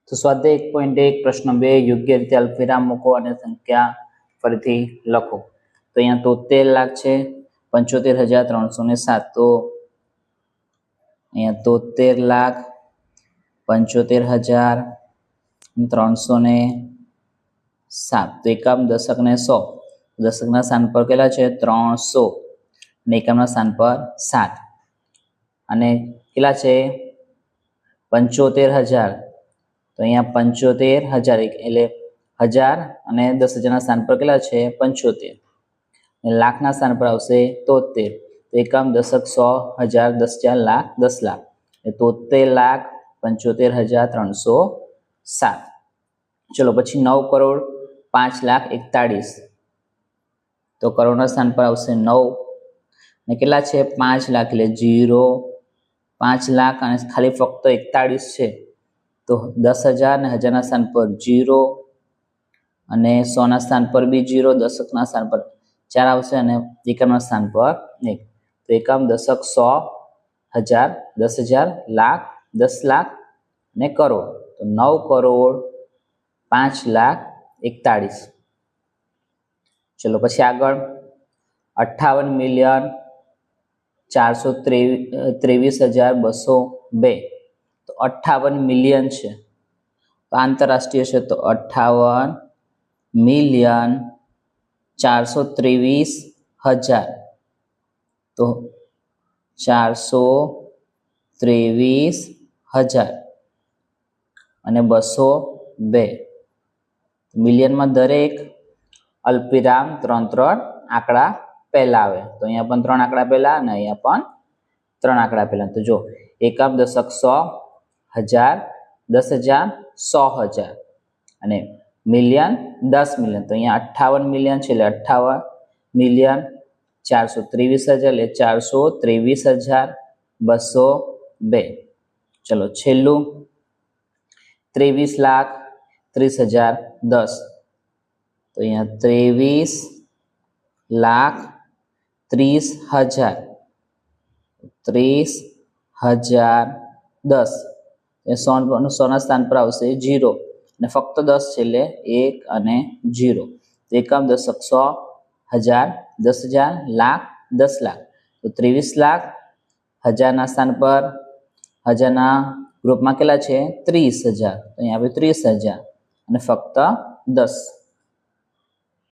તો સ્વાધ્યાય 1.1 પ્રશ્ન 2 યોગ્ય રીતે અલ્પવિરામ મૂકો અને સંખ્યા ફરીથી લખો. તો અહીંયા 73 લાખ છે 75,307. તો અહીંયા 73 લાખ 75,307. તો એકમ દશક ને 100. દશકના સ્થાન પર કેટલા છે 300 અને એકમના સ્થાન પર 7 અને કેટલા છે 75,000. તો અહીંયા 75,000 એટલે 1000 અને 10,000ના સ્થાન પર કેટલા છે 75 અને લાખના સ્થાન પર આવશે 73. તો એકમ દશક 100,000 10,000 લાખ 10 લાખ એટલે 73,75,307. ચલો પછી 9 કરોડ 5,41,000. તો કરોડના સ્થાન પર આવશે 9 અને કેટલા છે 5 લાખ એટલે 0 5 લાખ અને ખાલી ફક્ત 41 છે. તો 10,000 અને 1000ના સ્થાન પર 0 અને 100ના સ્થાન પર બી 0, દશકના સ્થાન પર 4 આવશે અને એકમના સ્થાન પર 1. તો એકમ દશક 100,000 10,000 લાખ 10 લાખ અને કરોડ. તો 9 કરોડ 5,41,000. ચલો પછી આગળ 58,423,202. તો 58 મિલિયન છે તો આંતરરાષ્ટ્રીય છે. તો 58,423,000. તો 423,000 અને 202. મિલિયનમાં દરેક અલ્પવિરામ 3 આંકડા પહેલા આવે. તો અહીંયા પણ 3 આંકડા પહેલા અને અહીંયા પણ 3 આંકડા પહેલા. તો જો એકમ દશક 100,000 10,000 100,000 અને મિલિયન 10 મિલિયન. તો અહીંયા 58 મિલિયન છે એટલે 58,423,000 એટલે 423,202. ચલો છેલ્લું 23,30,010. તો અહીંયા 23,30,010 100ના સ્થાન પર આવશે 0 અને ફક્ત 10 છે એટલે 1 અને 0. તો એકમ દશક 100,000 10,000 લાખ 10 લાખ. તો 23 લાખ 1000ના સ્થાન પર 1000ના ગ્રુપમાં કેટલા છે 30,000. તો અહીંયા આપણે 30,000 અને ફક્ત 10.